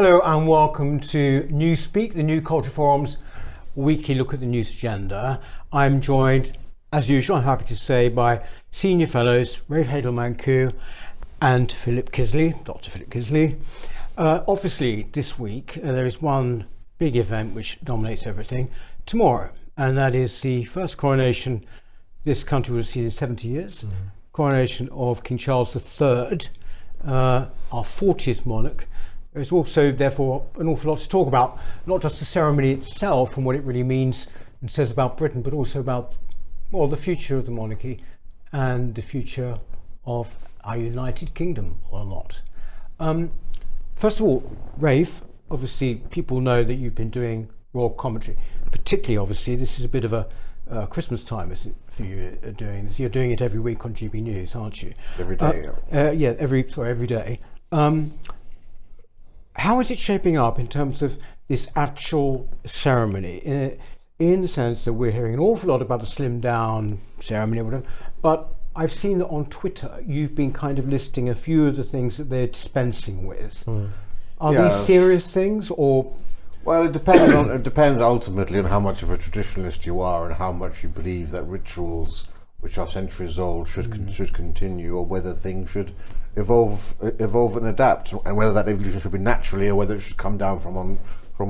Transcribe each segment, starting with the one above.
Hello and welcome to Newspeak, the New Culture Forum's weekly look at the news agenda. I'm joined, as usual, I'm happy to say, by Senior Fellows Rafe, Heydel-Mankoo and Philip Kiszely, Dr. Philip Kiszely. Obviously, this week there is one big event which dominates everything tomorrow, and that is the first coronation this country will have seen in 70 years, coronation of King Charles III, our 40th monarch. There's also, therefore, an awful lot to talk about, not just the ceremony itself and what it really means and says about Britain, but also about, well, the future of the monarchy and the future of our United Kingdom or not. First of all, Rafe, obviously people know that you've been doing royal commentary, particularly obviously this is a bit of a Christmas time, isn't it, for you doing this? You're doing it every week on GB News, aren't you? Every day. Every day. How is it shaping up in terms of this actual ceremony? In the sense that we're hearing an awful lot about the slimmed down ceremony or whatever, but I've seen that on Twitter you've been kind of listing a few of the things that they're dispensing with. Are these serious things or? Well, it depends ultimately on how much of a traditionalist you are and how much you believe that rituals which are centuries old should continue, or whether things should evolve and adapt, and whether that evolution should be naturally or whether it should come down from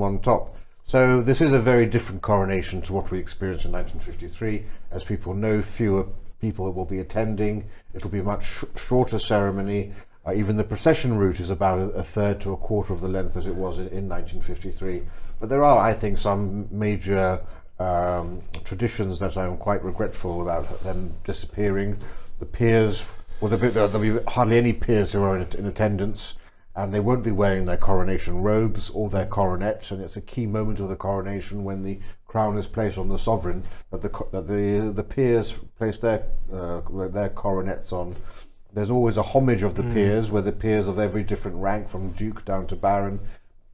on top. So this is a very different coronation to what we experienced in 1953. As people know, fewer people will be attending. It'll be a much shorter ceremony. Even the procession route is about a third to a quarter of the length as it was in 1953. But there are, I think, some major traditions that I'm quite regretful about them disappearing. The peers, well, there'll be hardly any peers who are in attendance, and they won't be wearing their coronation robes or their coronets, and it's a key moment of the coronation when the crown is placed on the sovereign that the peers place their coronets on. There's always a homage of the peers, where the peers of every different rank, from duke down to baron,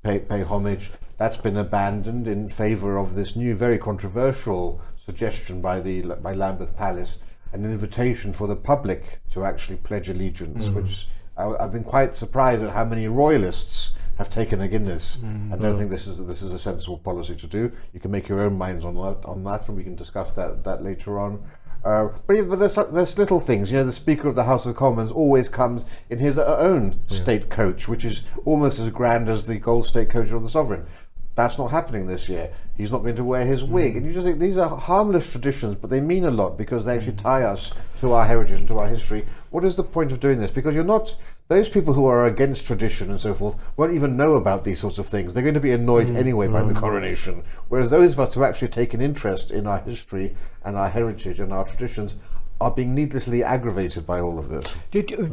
pay homage. That's been abandoned in favour of this new, very controversial suggestion by Lambeth Palace, an invitation for the public to actually pledge allegiance, which I've been quite surprised at how many royalists have taken against this. I don't think this is a sensible policy to do. You can make your own minds on that, and we can discuss that later on. But there's little things. You know, the Speaker of the House of Commons always comes in his own state coach, which is almost as grand as the gold state coach of the sovereign. That's not happening this year. He's not going to wear his wig. And you just think these are harmless traditions, but they mean a lot because they actually tie us to our heritage and to our history. What is the point of doing this? Because those people who are against tradition and so forth won't even know about these sorts of things. They're going to be annoyed anyway by the coronation. Whereas those of us who actually take an interest in our history and our heritage and our traditions are being needlessly aggravated by all of this.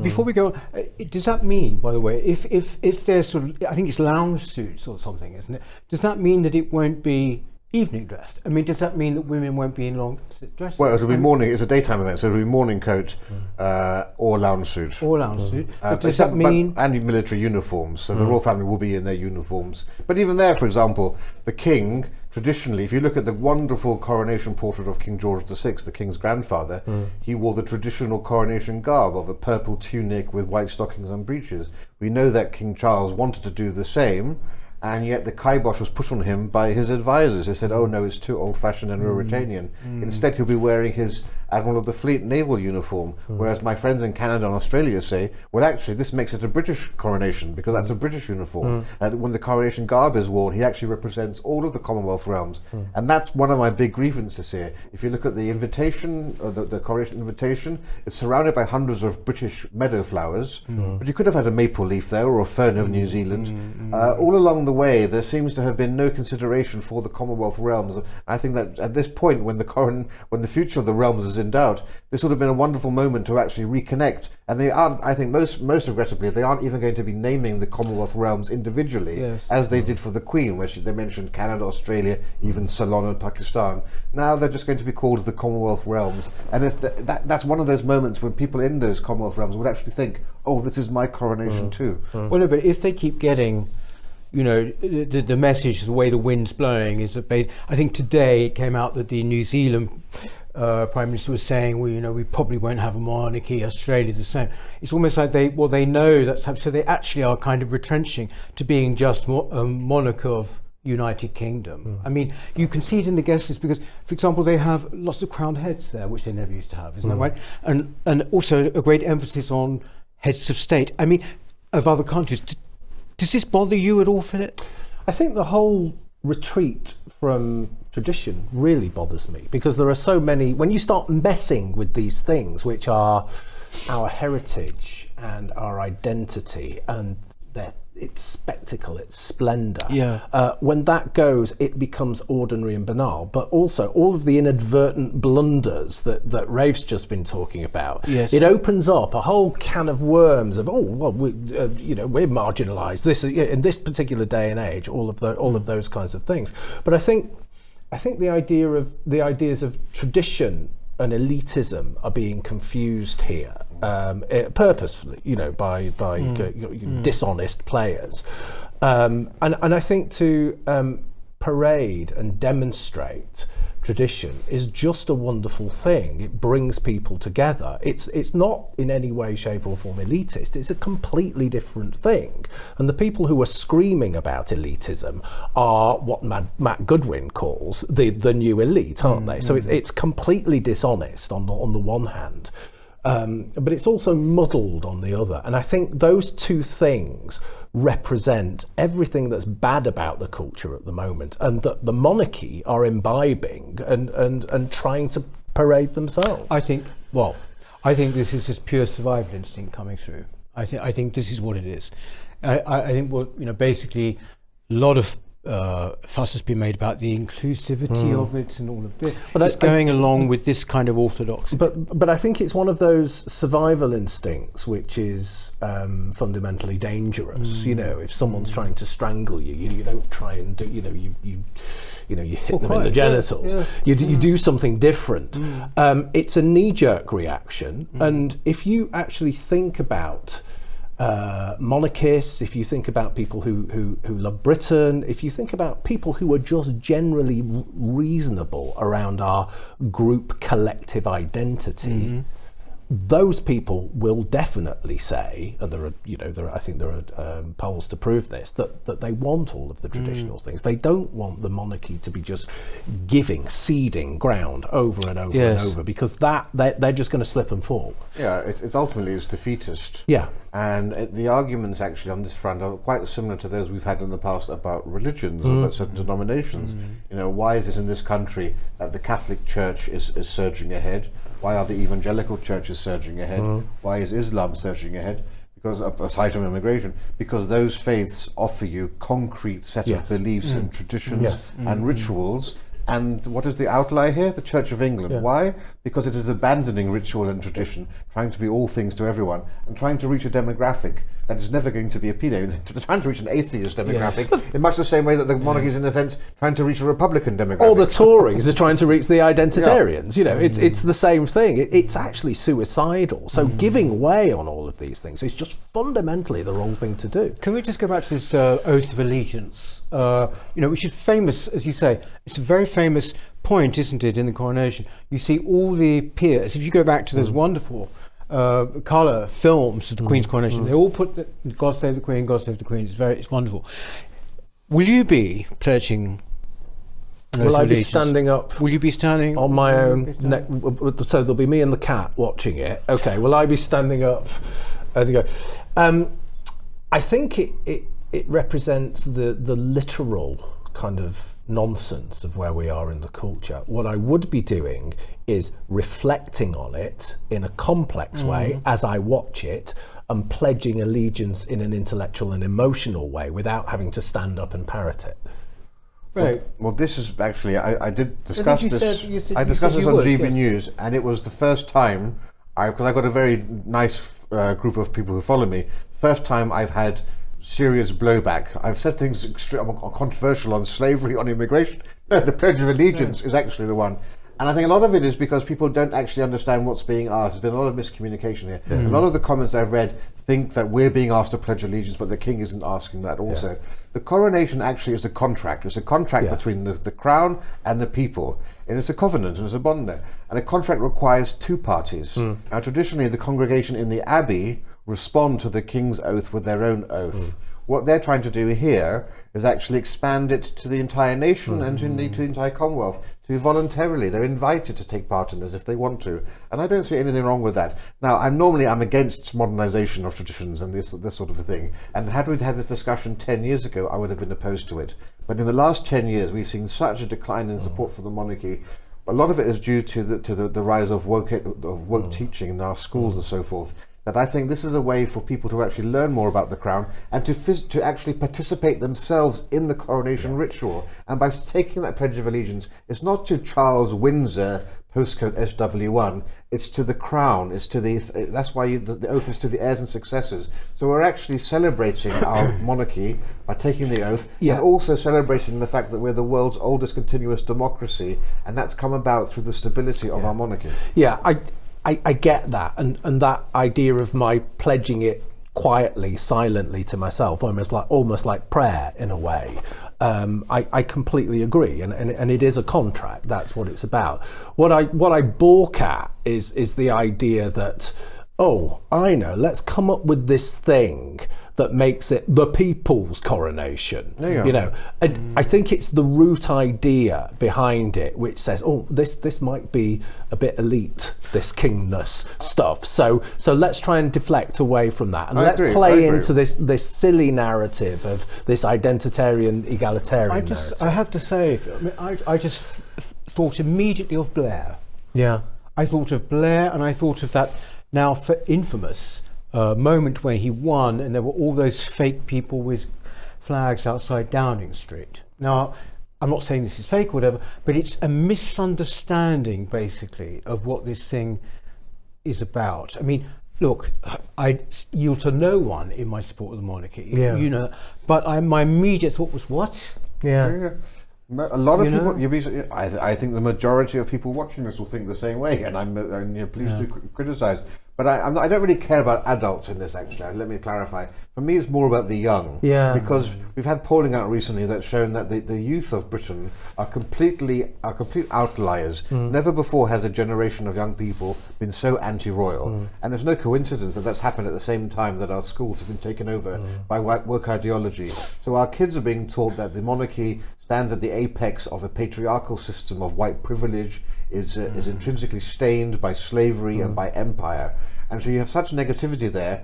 Before we go on, does that mean, by the way, if there's sort of, I think it's lounge suits or something, isn't it? Does that mean that it won't be evening dressed? I mean, does that mean that women won't be in long dresses? Well, it'll be morning. It's a daytime event, so it'll be morning coat or lounge suit. Or lounge suit. But does that mean? And military uniforms, so the royal family will be in their uniforms. But even there, for example, the king, traditionally, if you look at the wonderful coronation portrait of King George VI, the king's grandfather, he wore the traditional coronation garb of a purple tunic with white stockings and breeches. We know that King Charles wanted to do the same, and yet the kibosh was put on him by his advisors, who said, oh no, it's too old-fashioned and Ruritanian. Instead, he'll be wearing his Admiral of the Fleet naval uniform, whereas my friends in Canada and Australia say, well, actually, this makes it a British coronation, because that's a British uniform. And when the coronation garb is worn, he actually represents all of the Commonwealth realms. And that's one of my big grievances here. If you look at the invitation, or the coronation invitation, it's surrounded by hundreds of British meadow flowers, but you could have had a maple leaf there, or a fern of New Zealand. All along the way, there seems to have been no consideration for the Commonwealth realms. I think that at this point, when the future of the realms is in doubt, this would have been a wonderful moment to actually reconnect. And they aren't, I think most regrettably, they aren't even going to be naming the Commonwealth realms individually, as they did for the Queen, where they mentioned Canada, Australia, even Ceylon and Pakistan. Now they're just going to be called the Commonwealth realms. And that's one of those moments when people in those Commonwealth realms would actually think, oh, this is my coronation too. Well, no, but if they keep getting, you know, the message, the way the wind's blowing is that I think today it came out that the New Zealand Prime Minister was saying, well, we probably won't have a monarchy, Australia the same. It's almost like they know that's happening, so they actually are kind of retrenching to being just a monarch of United Kingdom. I mean, you can see it in the guest list because, for example, they have lots of crowned heads there, which they never used to have, isn't that right? And also a great emphasis on heads of state. I mean, of other countries. Does this bother you at all, Philip? I think the whole retreat from tradition really bothers me because there are so many, when you start messing with these things which are our heritage and our identity and its spectacle, its splendour, when that goes, it becomes ordinary and banal. But also all of the inadvertent blunders that Rafe's just been talking about, it opens up a whole can of worms of we're marginalised. This in this particular day and age, all of those kinds of things. But I think the ideas of tradition and elitism are being confused here. Purposefully, by dishonest players, and I think to parade and demonstrate tradition is just a wonderful thing. It brings people together. It's not in any way, shape or form elitist. It's a completely different thing. And the people who are screaming about elitism are what Matt Goodwin calls the new elite, aren't they? So it's completely dishonest on the one hand. But it's also muddled on the other. And I think those two things represent everything that's bad about the culture at the moment and that the monarchy are imbibing and trying to parade themselves. I think this is just pure survival instinct coming through. I think this is what it is. I think basically a lot of fuss has been made about the inclusivity of it and all of this. But it's going along with this kind of orthodoxy. But I think it's one of those survival instincts which is fundamentally dangerous. If someone's trying to strangle you, you don't try and do. You hit them in the genitals. You do something different. It's a knee-jerk reaction, and if you actually think about monarchists, if you think about people who love Britain, if you think about people who are just generally reasonable around our group collective identity, those people will definitely say, and I think there are polls to prove this, that they want all of the traditional things. They don't want the monarchy to be just ceding ground over and over and over, because they're just going to slip and fall. Yeah, it's ultimately defeatist. Yeah. And the arguments actually on this front are quite similar to those we've had in the past about religions, about certain denominations. Why is it in this country that the Catholic Church is surging ahead? Why are the evangelical churches surging ahead? Why is Islam surging ahead? Because, aside from immigration, because those faiths offer you concrete set of beliefs and traditions and rituals. And what is the outlier here? The Church of England. Why? Because it is abandoning ritual and tradition, trying to be all things to everyone, and trying to reach a demographic that is never going to be appealing. They're trying to reach an atheist demographic in much the same way that the monarchy is, in a sense, trying to reach a Republican demographic. Or the Tories are trying to reach the identitarians. It's the same thing. It's actually suicidal. So giving way on all of these things is just fundamentally the wrong thing to do. Can we just go back to this oath of allegiance? Which is famous, as you say. It's a very famous point, isn't it, in the coronation? You see all the peers. If you go back to those wonderful colour films of the Queen's coronation, they all put God Save the Queen, God Save the Queen. It's wonderful. Will you be pledging an oath Will of I be allegiance? standing up? Will you be standing on my own neck? So there'll be me and the cat watching it. Okay. Will I be standing up and go? I think it represents the literal kind of nonsense of where we are in the culture. What I would be doing is reflecting on it in a complex way as I watch it, and pledging allegiance in an intellectual and emotional way without having to stand up and parrot it. Right. Well, this is actually, I did discuss this. I discussed this on GB News, and it was the first time, because I got a very nice group of people who follow me, first time I've had serious blowback. I've said things controversial on slavery, on immigration. No, the Pledge of Allegiance is actually the one. And I think a lot of it is because people don't actually understand what's being asked. There's been a lot of miscommunication here. A lot of the comments I've read think that we're being asked to pledge allegiance, but the king isn't asking that also. Yeah. The coronation actually is a contract. It's a contract between the crown and the people. And it's a covenant and it's a bond there. And a contract requires two parties. Now, traditionally, the congregation in the abbey respond to the king's oath with their own oath. What they're trying to do here is actually expand it to the entire nation and to the entire Commonwealth, to voluntarily. They're invited to take part in this if they want to. And I don't see anything wrong with that. Now, I'm against modernization of traditions and this sort of a thing. And had we had this discussion 10 years ago, I would have been opposed to it. But in the last 10 years, we've seen such a decline in support for the monarchy. A lot of it is due to the rise of woke teaching in our schools and so forth. That I think this is a way for people to actually learn more about the crown and to actually participate themselves in the coronation ritual. And by taking that Pledge of Allegiance, it's not to Charles Windsor, postcode SW1, it's to the crown, it's to that's why the oath is to the heirs and successors. So we're actually celebrating our monarchy by taking the oath, and also celebrating the fact that we're the world's oldest continuous democracy, and that's come about through the stability of our monarchy. Yeah, I get that, and that idea of my pledging it quietly, silently to myself, almost like prayer in a way. I completely agree, and it is a contract. That's what it's about. What I balk at is the idea that, oh, I know, let's come up with this thing that makes it the Peoples Coronation. You know, and I think it's the root idea behind it which says, oh, this might be a bit elite, this kingness stuff. So let's try and deflect away from that, and let's play into this silly narrative of this identitarian, egalitarian narrative. I have to say, I just thought immediately of Blair. Yeah, I thought of Blair, and I thought of that now infamous moment when he won, and there were all those fake people with flags outside Downing Street. Now, I'm not saying this is fake or whatever, but it's a misunderstanding, basically, of what this thing is about. I mean, look, I yield to no one in my support of the monarchy, you know, but my immediate thought was, what? Yeah. A lot of people, I think the majority of people watching this will think the same way, and please do criticise. But I don't really care about adults in this, actually. Let me clarify. For me, it's more about the young. Yeah. Because we've had polling out recently that's shown that the youth of Britain are complete outliers. Never before has a generation of young people been so anti-royal. And there's no coincidence that that's happened at the same time that our schools have been taken over by woke ideology. So our kids are being taught that the monarchy stands at the apex of a patriarchal system of white privilege, is intrinsically stained by slavery and by empire. And so you have such negativity there.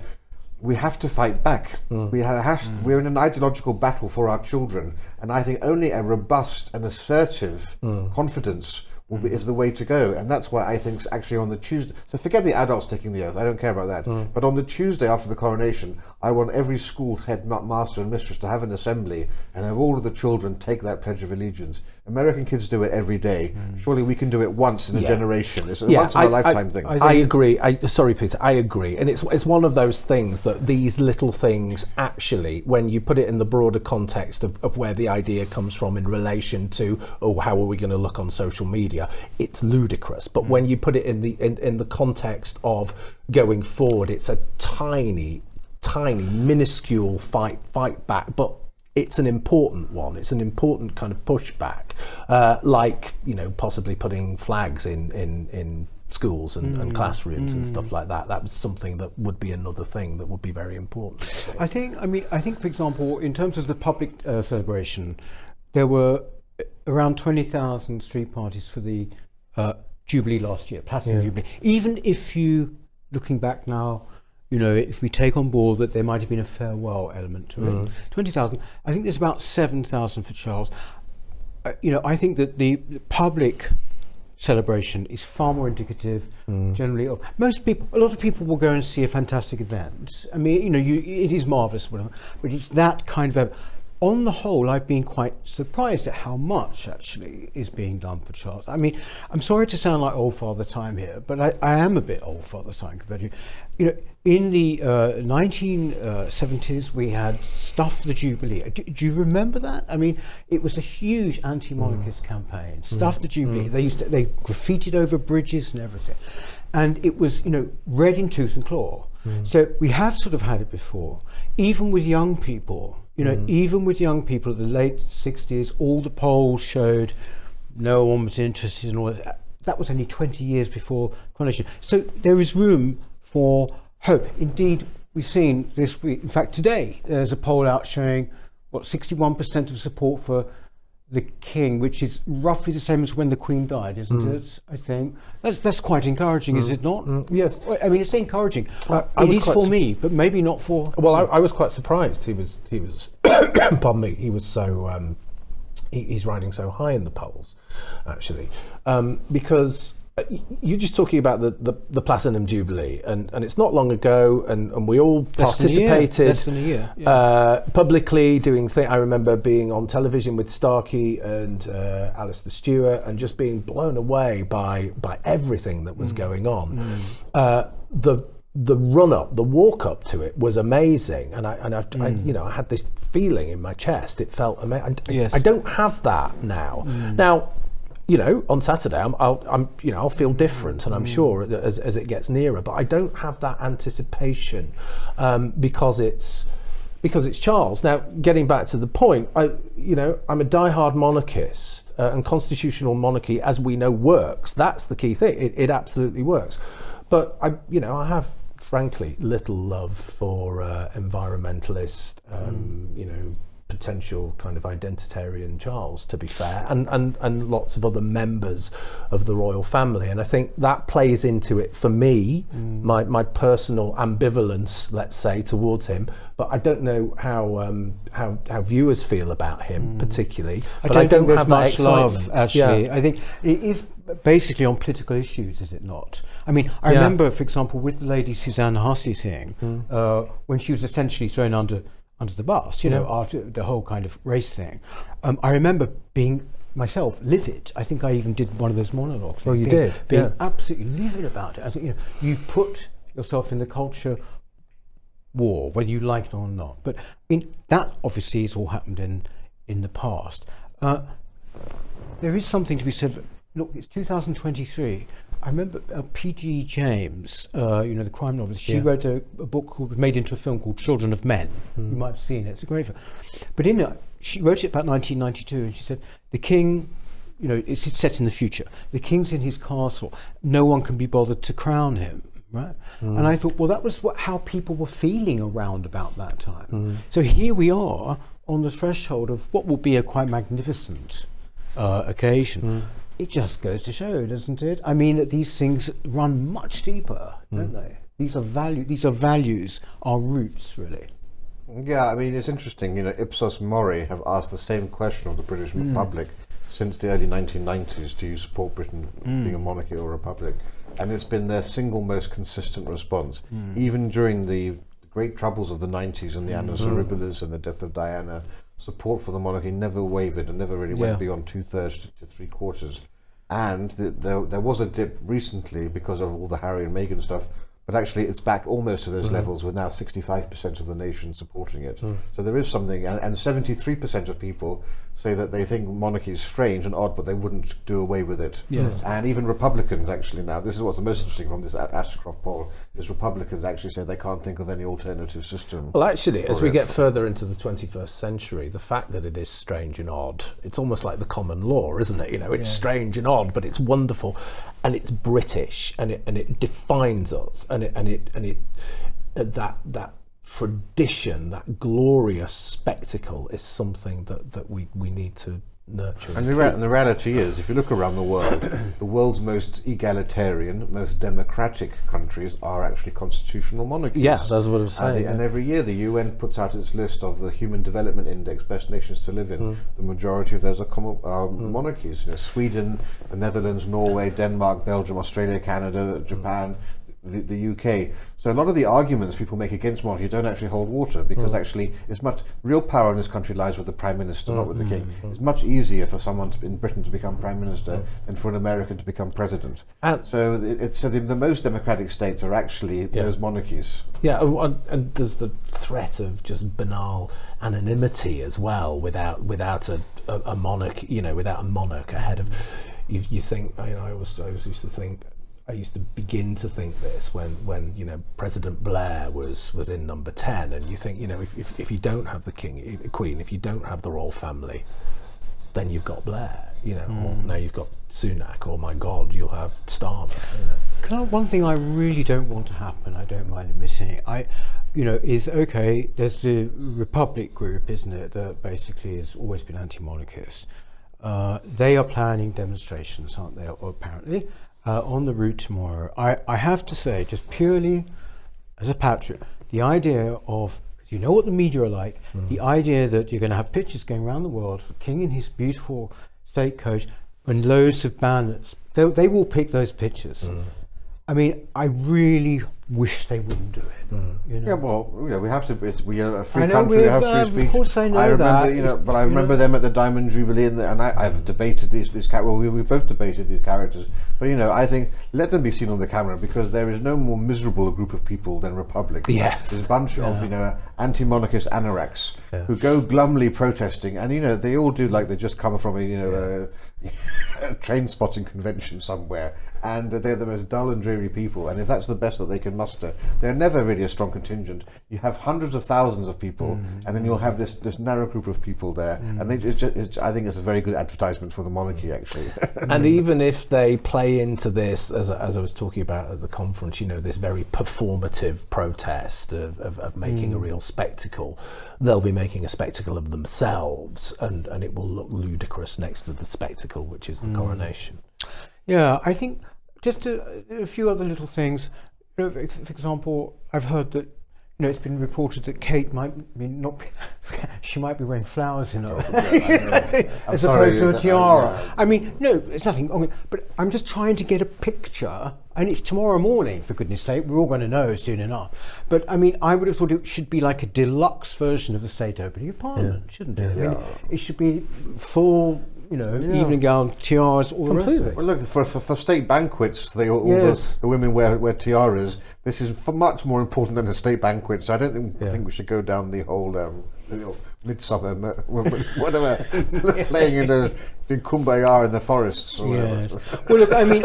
We have to fight back. We're in an ideological battle for our children, and I think only a robust and assertive confidence is the way to go. And that's why I think actually on the Tuesday, so forget the adults taking the oath, I don't care about that, but on the Tuesday after the coronation, I want every school head master and mistress to have an assembly and have all of the children take that Pledge of Allegiance. American kids do it every day. Surely we can do it once in a generation. It's a once in a lifetime thing. I agree. Sorry, Peter, I agree. And it's one of those things that these little things actually, when you put it in the broader context of where the idea comes from in relation to, oh, how are we going to look on social media, it's ludicrous. But when you put it in the context of going forward, it's a tiny, minuscule fight back, but it's an important one. It's an important kind of pushback, like, you know, possibly putting flags in schools and classrooms and stuff like that. That was something that would be another thing that would be very important. I think, for example, in terms of the public celebration, there were around 20,000 street parties for the Jubilee last year, Platinum Jubilee. Even if you, looking back now, you know, if we take on board that there might have been a farewell element to it, 20,000. I think there's about 7,000 for Charles. You know, I think that the public celebration is far more indicative, generally, of most people. A lot of people will go and see a fantastic event. I mean, you know, it is marvelous, whatever, but it's that kind of on the whole, I've been quite surprised at how much actually is being done for Charles. I mean, I'm sorry to sound like old Father Time here, but I am a bit old Father Time compared to you. In the 1970s, we had Stuff the Jubilee. Do you remember that? I mean, it was a huge anti-monarchist campaign. Stuff the Jubilee. They graffitied over bridges and everything, and it was red in tooth and claw. So we have sort of had it before, even with young people. Even with young people, the late 60s, all the polls showed no one was interested in all that. That was only 20 years before coronation. So there is room for hope. Indeed, we've seen this week, in fact today, there's a poll out showing 61% of support for the King, which is roughly the same as when the Queen died, isn't it? I think that's quite encouraging, is it not? Yes. I mean, it's encouraging. It is for me, but maybe not for. Well, I was quite surprised. He was. Pardon me. He was so. He's riding so high in the polls, actually, because. You're just talking about the Platinum Jubilee, and it's not long ago, and we all participated less than a year. Publicly doing things. I remember being on television with Starkey and Alistair Stewart, and just being blown away by everything that was going on. The run up, the walk up to it was amazing, and I had this feeling in my chest. It felt amazing. Yes. I don't have that now. Now. On Saturday, I'll feel different, and I'm sure as it gets nearer. But I don't have that anticipation because it's Charles. Now, getting back to the point, I'm a diehard monarchist, and constitutional monarchy, as we know, works. That's the key thing. It absolutely works. But I have frankly little love for environmentalist, potential kind of identitarian Charles, to be fair, and lots of other members of the royal family, and I think that plays into it for me, my personal ambivalence, let's say, towards him. But I don't know how viewers feel about him particularly. I don't think there's have much that love, actually. Yeah. I think it is basically on political issues, is it not? I mean, I remember, for example, with the lady Suzanne Hussey thing, when she was essentially thrown under the bus, after the whole kind of race thing. I remember being myself livid. I think I even did one of those monologues. Well, you being did. Absolutely livid about it. I think you've put yourself in the culture war, whether you like it or not. But that obviously has all happened in the past. There is something to be said. Look, it's 2023. I remember P.G. James, the crime novelist. She wrote a book made into a film called Children of Men. You might have seen it. It's a great film. But in it, she wrote it about 1992, and she said the king, it's set in the future. The king's in his castle. No one can be bothered to crown him. Right, and I thought, well, that was how people were feeling around about that time. So here we are on the threshold of what will be a quite magnificent occasion. It just goes to show, doesn't it? I mean, that these things run much deeper, don't they? These are values, our roots, really. Yeah, I mean, it's interesting. Ipsos Mori have asked the same question of the British public since the early 1990s. Do you support Britain being a monarchy or a republic? And it's been their single most consistent response. Even during the great troubles of the 90s and the Annus Horribilis and the death of Diana, support for the monarchy never wavered and never really went beyond 2/3 to 3/4. And there was a dip recently because of all the Harry and Meghan stuff, but actually it's back almost to those levels, with now 65% of the nation supporting it. So there is something, and 73% of people say that they think monarchy is strange and odd, but they wouldn't do away with it. Yes. And even Republicans actually now, this is what's the most interesting from this Ashcroft poll, is Republicans actually say they can't think of any alternative system. Well, actually, as we get further into the 21st century, the fact that it is strange and odd, it's almost like the common law, isn't it? It's strange and odd, but it's wonderful, and it's British, and it defines us, and that tradition, that glorious spectacle, is something that we need to nurture. And the reality is, if you look around the world, the world's most egalitarian, most democratic countries are actually constitutional monarchies. Yeah, that's what I'm saying. And every year the UN puts out its list of the Human Development Index, best nations to live in. The majority of those are monarchies. Sweden, the Netherlands, Norway, Denmark, Belgium, Australia, Canada, Japan. the UK. So a lot of the arguments people make against monarchy don't actually hold water, because actually it's much real power in this country lies with the Prime Minister, not with the King. It's much easier for someone in Britain to become Prime Minister than for an American to become President. So the most democratic states are actually those monarchies. Yeah, and there's the threat of just banal anonymity as well, without a monarch, without a monarch ahead of. You think, I always used to think. I used to begin to think this when President Blair was in number 10, and you think, if you don't have the Queen, if you don't have the royal family, then you've got Blair, or now you've got Sunak, or my God, you'll have Starmer. One thing I really don't want to happen, I don't mind admitting it, is okay, there's the Republic group, isn't it, that basically has always been anti-monarchist. They are planning demonstrations, aren't they, apparently, on the route tomorrow. I have to say, just purely as a patriot, the idea of, because you know what the media are like, the idea that you're going to have pictures going around the world of the King in his beautiful state coach and loads of banners, they will pick those pictures. I mean, I really wish they wouldn't do it. Yeah, well, we have to. We are a free I know country. We have free speech. Of course, I know remember, that. But I remember them at the Diamond Jubilee, and I've debated these characters. Well, we both debated these characters. But I think let them be seen on the camera, because there is no more miserable a group of people than Republic. Yes. There's a bunch of anti-monarchist anoraks who go glumly protesting, and they all do like they just come from a train spotting convention somewhere. And they're the most dull and dreary people, and if that's the best that they can muster, they're never really a strong contingent. You have hundreds of thousands of people, and then you'll have this narrow group of people there, and I think it's a very good advertisement for the monarchy, actually. And even if they play into this, as I was talking about at the conference, this very performative protest of making a real spectacle, they'll be making a spectacle of themselves, and it will look ludicrous next to the spectacle, which is the coronation. Yeah, I think just a few other little things. For example, I've heard that it's been reported that Kate might she might be wearing flowers in her as opposed to a tiara. I mean, no, it's nothing wrong. But I'm just trying to get a picture, and it's tomorrow morning. For goodness' sake, we're all going to know soon enough. But I mean, I would have thought it should be like a deluxe version of the State Opening of Parliament, shouldn't it? I mean, it should be full. Evening gown, tiaras, all the rest of it. Well, look, for state banquets, the women wear tiaras. This is much more important than the state banquet, so I don't think we should go down the whole midsummer, whatever, playing in Kumbaya in the forests. Or whatever. Well, look, I mean,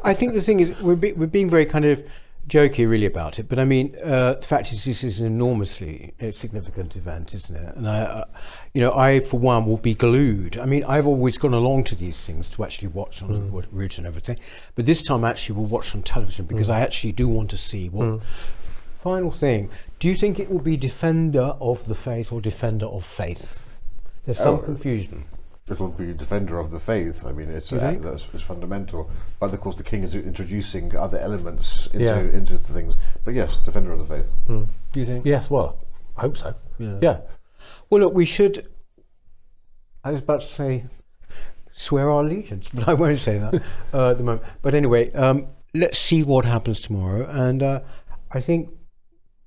I think the thing is, we're being very kind of jokey really about it, but I mean, the fact is this is an enormously significant event, isn't it? And I for one will be glued. I mean, I've always gone along to these things to actually watch on the route and everything, but this time I actually will watch on television, because I actually do want to see what. Final thing, do you think it will be Defender of the Faith or Defender of Faith? There's some confusion. It will be Defender of the Faith. I mean, it's fundamental. But of course, the King is introducing other elements into the things. But yes, Defender of the Faith. Do you think? Yes, well, I hope so. Yeah. Well, look, we should. I was about to say swear our allegiance, but I won't say that at the moment. But anyway, let's see what happens tomorrow. And I think,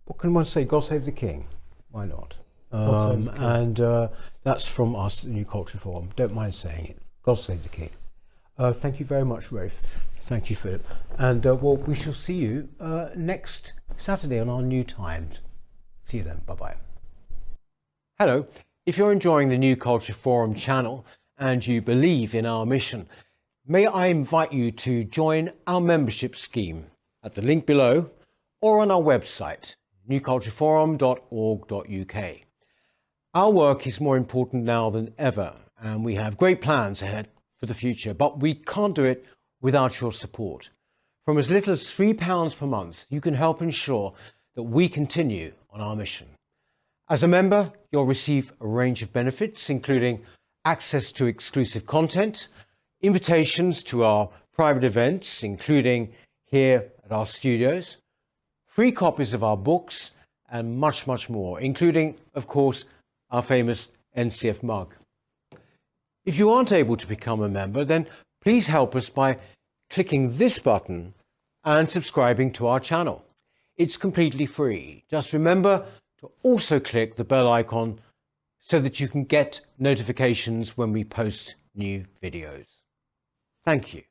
what can one say? God save the King. Why not? And that's from us, the New Culture Forum. Don't mind saying it. God save the King. Thank you very much, Rafe. Thank you, Philip. And we shall see you next Saturday on our new times. See you then. Bye-bye. Hello. If you're enjoying the New Culture Forum channel and you believe in our mission, may I invite you to join our membership scheme at the link below or on our website, newcultureforum.org.uk. Our work is more important now than ever, and we have great plans ahead for the future, but we can't do it without your support. From as little as £3 per month, you can help ensure that we continue on our mission. As a member, you'll receive a range of benefits, including access to exclusive content, invitations to our private events, including here at our studios, free copies of our books, and much, much more, including, of course, our famous NCF mug. If you aren't able to become a member, then please help us by clicking this button and subscribing to our channel. It's completely free. Just remember to also click the bell icon so that you can get notifications when we post new videos. Thank you.